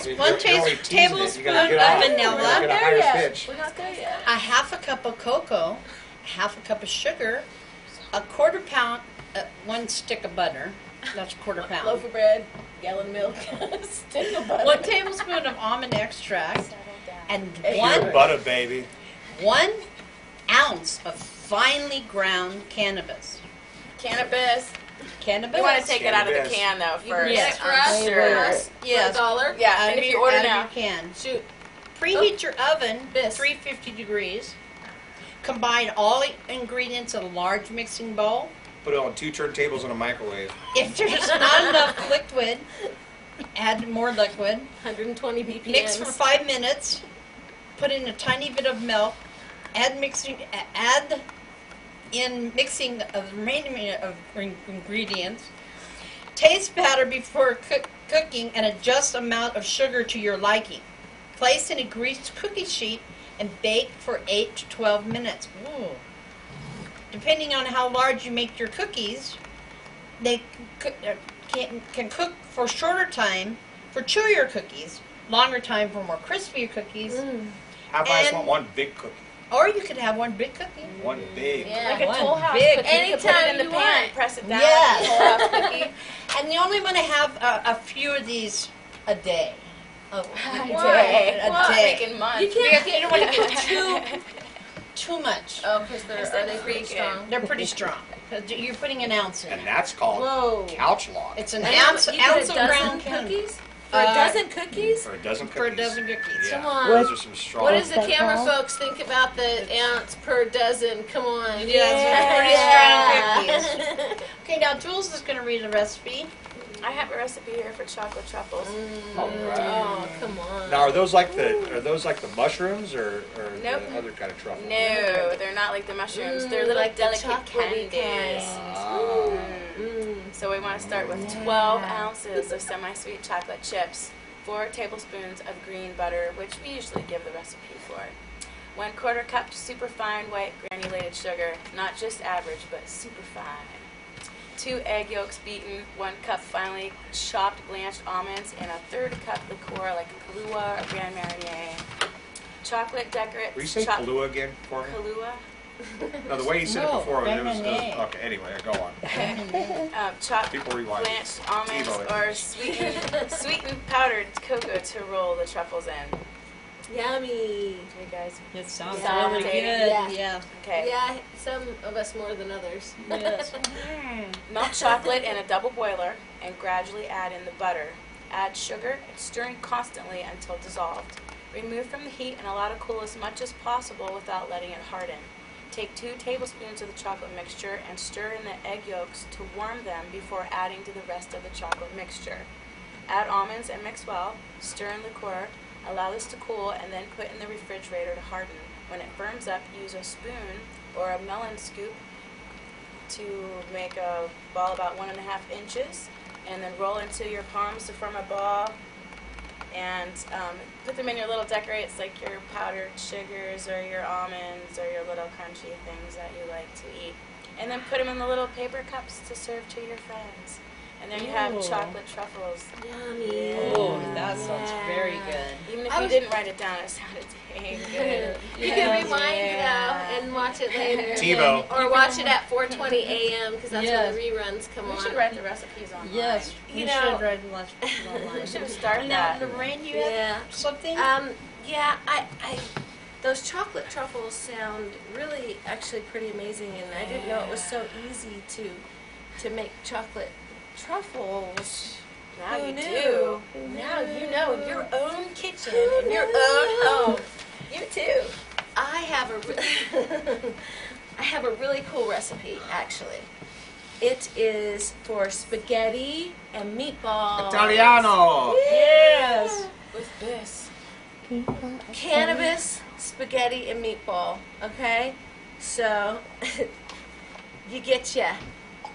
tablespoon of vanilla. We're not there yet. A half a cup of cocoa, half a cup of sugar, a quarter pound, 1 stick of butter. That's a quarter pound. Loaf of bread, gallon of milk, stick of butter. 1 tablespoon of almond extract, and Pure butter, baby. 1 ounce of finely ground cannabis. Cannabis. Cannabis. You want to take it out of the can though first. Yes, for us. Yes. Yes. $1. Yeah, and if you order now, you can. Shoot. Preheat your oven This. 350 degrees. Combine all ingredients in a large mixing bowl. Put it on 2 turntables in a microwave. If there's not enough liquid, add more liquid. 120 BPM. Mix for 5 minutes. Put in a tiny bit of milk. Add in mixing of the remaining of ingredients. Taste batter before cooking and adjust amount of sugar to your liking. Place in a greased cookie sheet and bake for 8 to 12 minutes. Ooh. Depending on how large you make your cookies, they can cook for shorter time for chewier cookies, longer time for more crispier cookies. How about I just want 1 big cookie? Or you could have 1 big cookie. 1 big. Yeah. like a One Toll House big. cookie. You can put it in the Anytime you pan, want. press it down. Yes. Toll House cookie. And you only want to have a few of these a day. A day. Making months. You can't You don't want to get too much. Oh, because are they pretty freaking. strong? They're pretty strong. 'Cause you're putting an ounce in. And that's called Whoa. couch log. It's an And ounce you get of a dozen ground cannabis. cookies? For a dozen cookies? For a dozen cookies. For a dozen cookies. Yeah. Come on. Those are some strong. What does the that camera called? folks think about the ounce per dozen? Come on. Yeah, pretty strong cookies. Okay, now Julz is going to read the recipe. I have a recipe here for chocolate truffles. All right. Oh, come on. Now, are those like the mushrooms or Nope. the other kind of truffle? No, they're not like the mushrooms. They're little like the delicate chocolatey candies. So we want to start with 12 ounces of semi-sweet chocolate chips, 4 tablespoons of green butter, which we usually give the recipe for, 1/4 cup super fine white granulated sugar, not just average, but super fine. 2 egg yolks beaten, 1 cup finely chopped blanched almonds, and 1/3 cup liqueur like Kahlua or Grand Marnier. Chocolate decorate. Will you say Kahlua again for me? Kahlua. No, the way you said it No, before, it was lemonade. okay. Anyway, go on. Chopped People rewind. blanched almonds TiVo. or sweetened powdered cocoa to roll the truffles in. Yummy. You guys. It sounds Yeah. really good. Yeah. Yeah. Okay. Yeah, some of us more than others. Yes. Melt chocolate in a double boiler and gradually add in the butter. Add sugar, stirring constantly until dissolved. Remove from the heat and allow to cool as much as possible without letting it harden. Take 2 tablespoons of the chocolate mixture and stir in the egg yolks to warm them before adding to the rest of the chocolate mixture. Add almonds and mix well. Stir in liqueur. Allow this to cool and then put in the refrigerator to harden. When it firms up, use a spoon or a melon scoop to make a ball about 1.5 inches, and then roll into your palms to form a ball. And put them in your little decorates, like your powdered sugars or your almonds or your little crunchy things that you like to eat. And then put them in the little paper cups to serve to your friends. And there you have Ooh. chocolate truffles. Yummy. Oh, that sounds very good. Even if you didn't write it down, it sounded dang good. You can rewind it out and watch it later. TiVo. Or watch it at 4:20 a.m. because that's Yes. when the reruns come We on. should write the recipes online. Yes, You you know- should write lots online. We should have started Now, that. Laureen, you Yeah. have something? Yeah, those chocolate truffles sound really actually pretty amazing, and I didn't know it was so easy to make chocolate truffles. Now Who you knew? do. Now you know in your own kitchen, in your own home. You too. I have I have a really cool recipe actually. It is for spaghetti and meatballs. Italiano. Yes. With this. Cannabis, spaghetti, and meatball. Okay, so you get your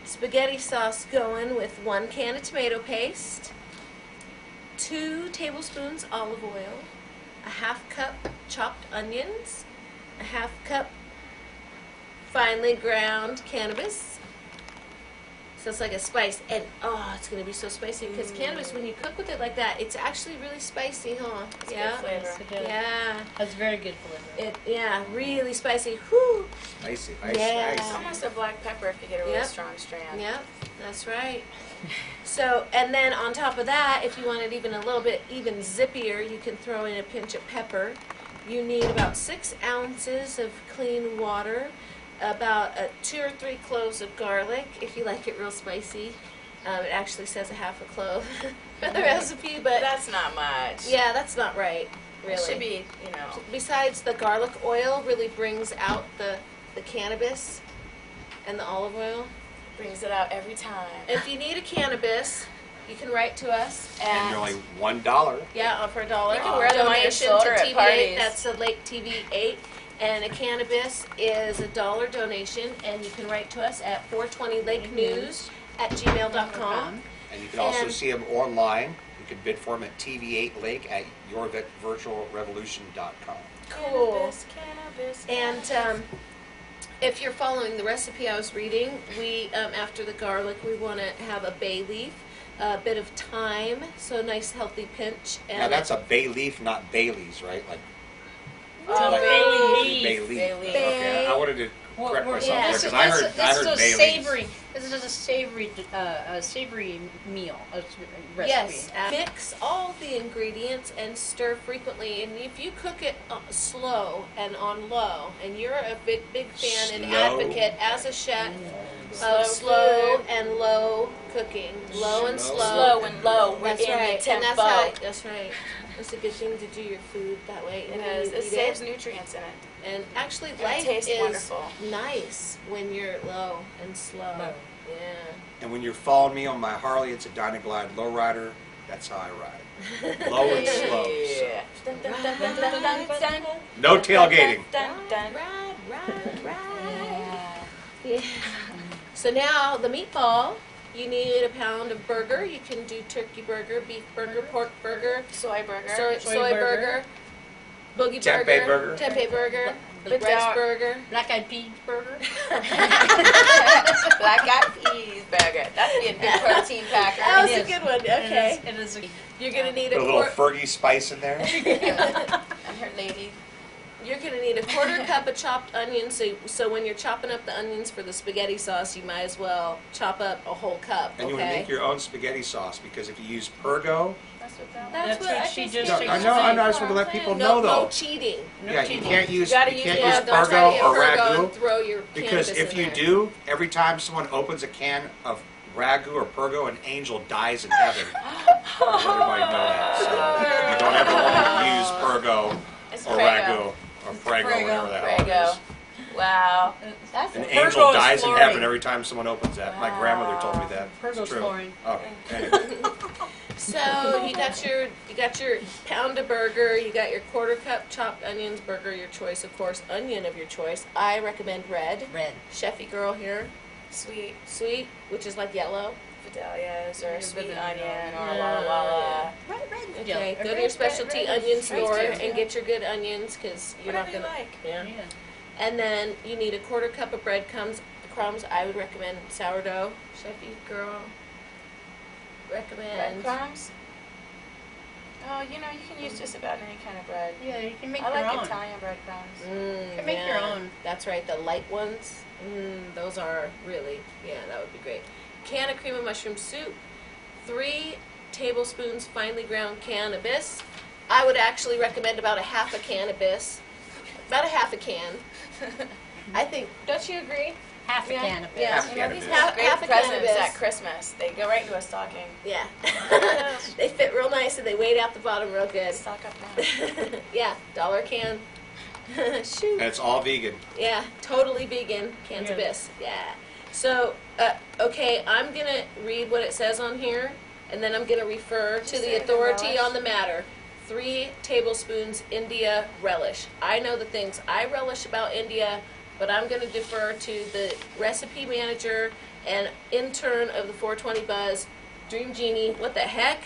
spaghetti sauce going with 1 can of tomato paste, 2 tablespoons olive oil, a 1/2 cup chopped onions, a 1/2 cup finely ground cannabis, So it's like a spice, and it's gonna be so spicy because cannabis, when you cook with it like that, it's actually really spicy, huh? It's Yeah. good flavor. Yes, it does. Yeah. That's very good flavor. Really spicy. Whew. Spicy, Yeah. It's nice. almost a black pepper if you get a really Yep. strong strand. Yep, that's right. So, and then on top of that, if you want it even a little bit even zippier, you can throw in a pinch of pepper. You need about 6 ounces of clean water, about 2 or 3 cloves of garlic, if you like it real spicy. It actually says a half a clove for the recipe, But but that's not much. yeah, that's not right, really. It should be, Besides, the garlic oil really brings out the cannabis and the olive oil. brings it out every time. If you need a cannabis, you can write to us And at they're only $1. for $1. You can wear them on your Donation shoulder to at TV8. parties. That's a Lake TV8. And a cannabis is $1 donation, and you can write to us at 420lakenews@gmail.com. And you can also And- see them online. You can bid for them at TV8 Lake at yourvirtualrevolution.com. Cool. Cannabis. And if you're following the recipe I was reading, we after the garlic, we want to have a bay leaf, a bit of thyme, so a nice healthy pinch. And Now that's a bay leaf, not Bailey's, right? Like Oh, Bay Bay leaf. leaf. Bay leaf. Okay, I wanted to correct myself yeah. there This because is, I this, heard this I is heard a Bailey's. savory. This is a savory meal, a recipe. Yes, mix all the ingredients and stir frequently. And if you cook it slow and on low, and you're a big fan and Slow. advocate as a chef Slow of slow food. and low cooking, low and Slow. slow. Slow and low. We're That's in right, the and tempo. that's right. It's a good thing to do your food that way. It and is. when you It eat saves nutrients in it. And actually, it life tastes is wonderful. nice when you're low and slow. Low. Yeah. And when you're following me on my Harley, it's a Dynaglide lowrider. That's how I ride. Low and slow. So. Yeah. Dun, dun, dun, dun, dun, dun, dun. No tailgating. Dun, dun, dun. Ride. Yeah. So now the meatball. You need a pound of burger. You can do turkey burger, beef burger, pork burger, Soy burger. soy burger, boogie Tempeh burger, burger. tempeh burger, But rice don't- burger. Black eyed peas burger. Black eyed peas burger. That'd be a good protein packer. That was It a is. good one. Okay. It is. You're gonna need Put a little a Fergie spice in there. And her lady. You're gonna need a 1/4 cup of chopped onions. So when you're chopping up the onions for the spaghetti sauce, you might as well chop up a whole cup. And you want to Okay. make your own spaghetti sauce because if you use Pergo, That's what that That's what I she think just no, said. I know, I just want to let people know no though. cheating. No Yeah, you cheating. can't use You gotta you use- can't yeah, use don't try to Pergo get or Pergo ragu and throw your because cannabis if in you there. do, every time someone opens a can of ragu or Pergo, an angel dies in heaven. Let everybody know that. So you don't ever want to use Pergo It's or Prego. ragu or Prego, whatever the hell it Prego. is. Wow. That's An Pergo's angel dies in fluorine. heaven every time someone opens that. My grandmother told me that. Pergo's It's true. fluorine. Okay. Anyway. So you got your pound of burger, you got your 1/4 cup chopped onions, burger your choice, of course, onion of your choice. I recommend red. Red. Chefy girl here, Sweet sweet, which is like yellow. Vidalias or Yeah, sweet Vidalia. onion or Yeah. Walla Walla. Red. Okay, go to Red, your specialty red, onion red. store Right, and get your good onions because you're Whatever not you gonna. like. Yeah. Yeah. And then you need a 1/4 cup of breadcrumbs. Crumbs. I would recommend sourdough. Chefy girl. Recommend. Breadcrumbs? Oh, you know, you can use just about any kind of bread. Yeah, you can make I your like own. Italian breadcrumbs. Mm, can make your yeah. own. That's right, the light ones. Those are really, yeah, that would be great. Can of cream of mushroom soup. 3 tablespoons finely ground cannabis. I would actually recommend about a half a cannabis. About a half a can. I think, don't you agree? Half a Yeah. can of it. Yeah. Half You know, these cannabis. make great Half a presents cannabis. at Christmas. They go right into a stocking. Yeah. They fit real nice and they weighed out the bottom real good. Stock up now. Yeah, $1 a can. Shoot. And it's all vegan. Yeah, totally vegan cannabis. Yeah. So, okay, I'm going to read what it says on here, and then I'm going to refer to you the say the authority relish? on the matter. 3 tablespoons India relish. I know the things I relish about India, but I'm going to defer to the recipe manager and intern of the 420 Buzz, Dream Jeanie. What the heck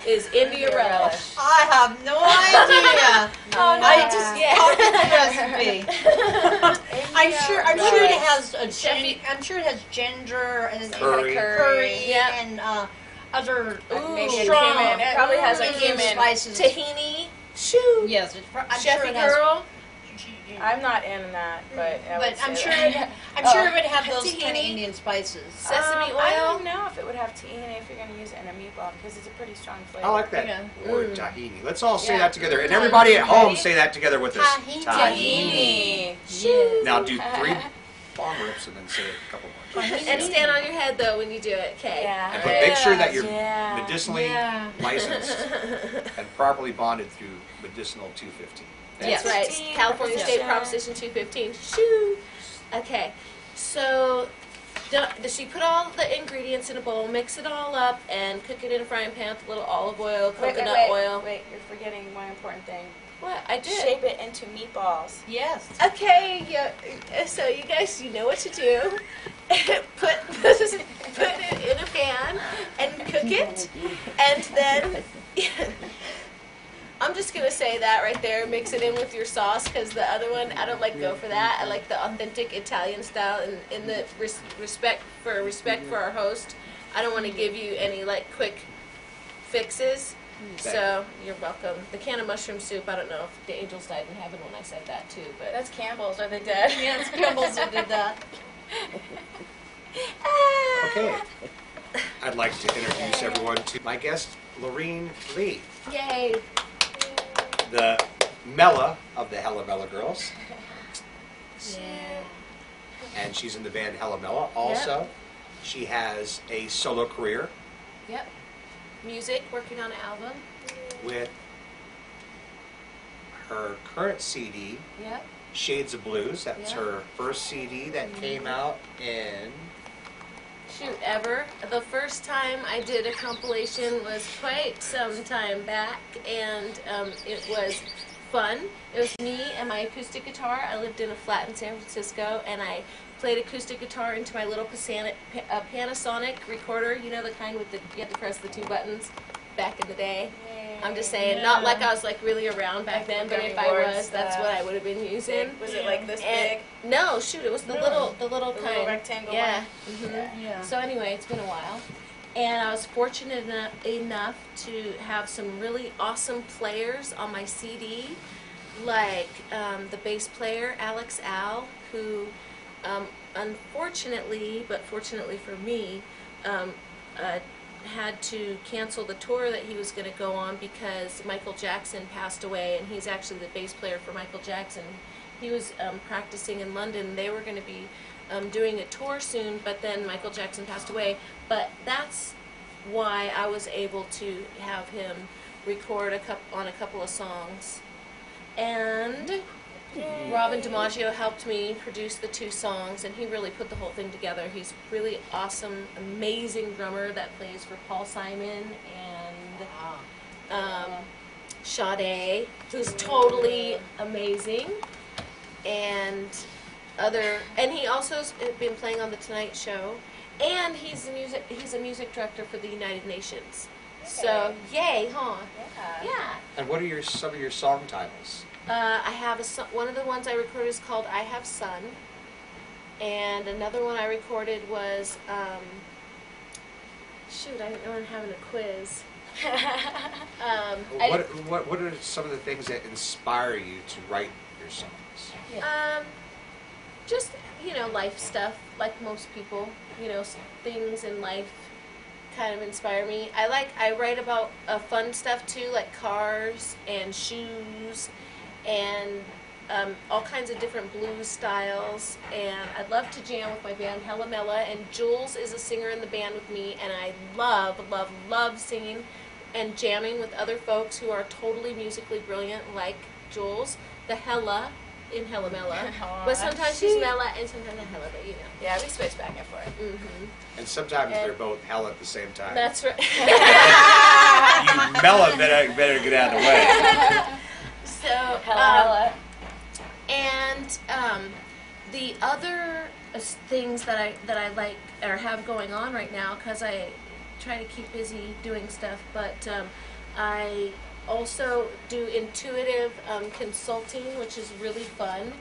is India relish? I have no idea. Oh, no. I just Yeah. copied the recipe. I'm sure has a Chefy- I'm sure it has ginger and Curry. Yep. and other Maybe a strong cumin. It probably has a Indian cumin. spices. Tahini. Shoo. Yes, it's I'm Chefy sure it has. girl. I'm not in that, but I would But I'm say sure that. I'm sure it would have those Tahini. kind of Indian spices. Sesame I oil. don't know if it would have tahini if you're going to use it in a meatball because it's a pretty strong flavor. I like that Yeah. word, tahini. Let's all say Yeah. that together. And everybody at home Ready? say that together with us. Tahini. Tahini. Shoo. Now do 3 bomb rips and then say it a couple more times. And stand on your head though when you do it. Okay. Yeah. And but make sure that you're Yeah. medicinally Yeah. licensed and properly bonded through medicinal 215. That's Yes. right. 15%. California State Proposition 215. Shoo. Okay. So she put all the ingredients in a bowl, mix it all up, and cook it in a frying pan with a little olive oil, coconut oil. Wait, you're forgetting one important thing. What? I did. Shape it into meatballs. Yes. Okay, so you guys, you know what to do. put it in a pan and cook it, and then I'm just gonna say that right there. Mix it in with your sauce because the other one I don't like go for that. I like the authentic Italian style, and in the respect for our host, I don't want to give you any like quick fixes. So you're welcome. The can of mushroom soup. I don't know if the angels died in heaven when I said that too, but That's Campbell's. Are they dead? Yes, Campbell's who did that. Okay. I'd like to introduce everyone to my guest, Laureen Leigh, Yay! the MeLLa of the MeLLa Girls. Yeah. And she's in the band MeLLa. Also, she has a solo career Yep. Music, working on an album. with her current CD, Yep. Shades of Blues. That's Yeah. her first CD that came out in... Shoot, ever. The first time I did a compilation was quite some time back, and it was fun. It was me and my acoustic guitar. I lived in a flat in San Francisco, and I played acoustic guitar into my little Panasonic recorder. You know, the kind with you had to press the 2 buttons back in the day. I'm just saying, not like I was like really around back then, but if I was, that's what I would have been using. Was it like this And, big? no, shoot, it was the little The kind. little rectangle Yeah. one? Mhm. Yeah. So anyway, it's been a while, and I was fortunate enough to have some really awesome players on my CD, like the bass player Alex Al, who unfortunately, but fortunately for me, had to cancel the tour that he was going to go on because Michael Jackson passed away, and he's actually the bass player for Michael Jackson. He was practicing in London. They were going to be doing a tour soon, but then Michael Jackson passed away. But that's why I was able to have him record on a couple of songs. And Robin DiMaggio helped me produce the 2 songs, and he really put the whole thing together. He's really awesome, amazing drummer that plays for Paul Simon and Sade, who's totally amazing, and he also has been playing on the Tonight Show, and he's a music director for the United Nations. So yay, huh? Yeah. And what are some of your song titles? I have one of the ones I recorded is called I Have Sun, and another one I recorded was, shoot, I didn't know I'm having a quiz. What are some of the things that inspire you to write your songs? Just, life stuff, like most people, things in life kind of inspire me. I write about fun stuff too, like cars and shoes, and all kinds of different blues styles, and I'd love to jam with my band MeLLa, and Julz is a singer in the band with me, and I love singing and jamming with other folks who are totally musically brilliant like Julz, the Hella in MeLLa, but sometimes she's MeLLa and sometimes Hella, but Yeah, we switch back and forth. Mm-hmm. And sometimes they're both hell at the same time. That's right. You MeLLa better get out of the way. So, Hella. and the other things that I like or have going on right now, because I try to keep busy doing stuff, but I also do intuitive consulting, which is really fun.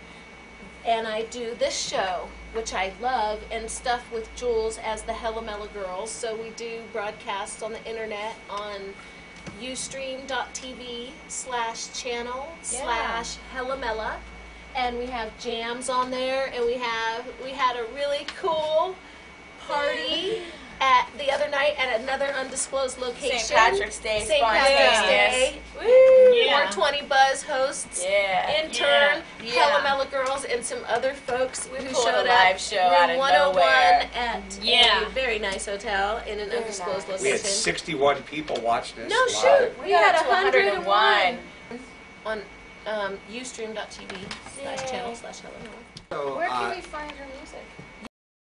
And I do this show, which I love, and stuff with Julz as the MeLLa Girls. So we do broadcasts on the internet on ustream.tv/channel/MeLLa. And we have jams on there, and we had a really cool party at the other night at another undisclosed location. St. Patrick's Day. St. Patrick's Day. Woo! Yeah. 420 buzz hosts, intern, MeLLa Girls, and some other folks We who pulled showed a live up. show out of 101 nowhere. at a very nice hotel in an Very undisclosed nice. We had location. 61 people watching this No, live. shoot. We got to 101 101. on ustream.tv/channel/MeLLa. So, Where can we find your music?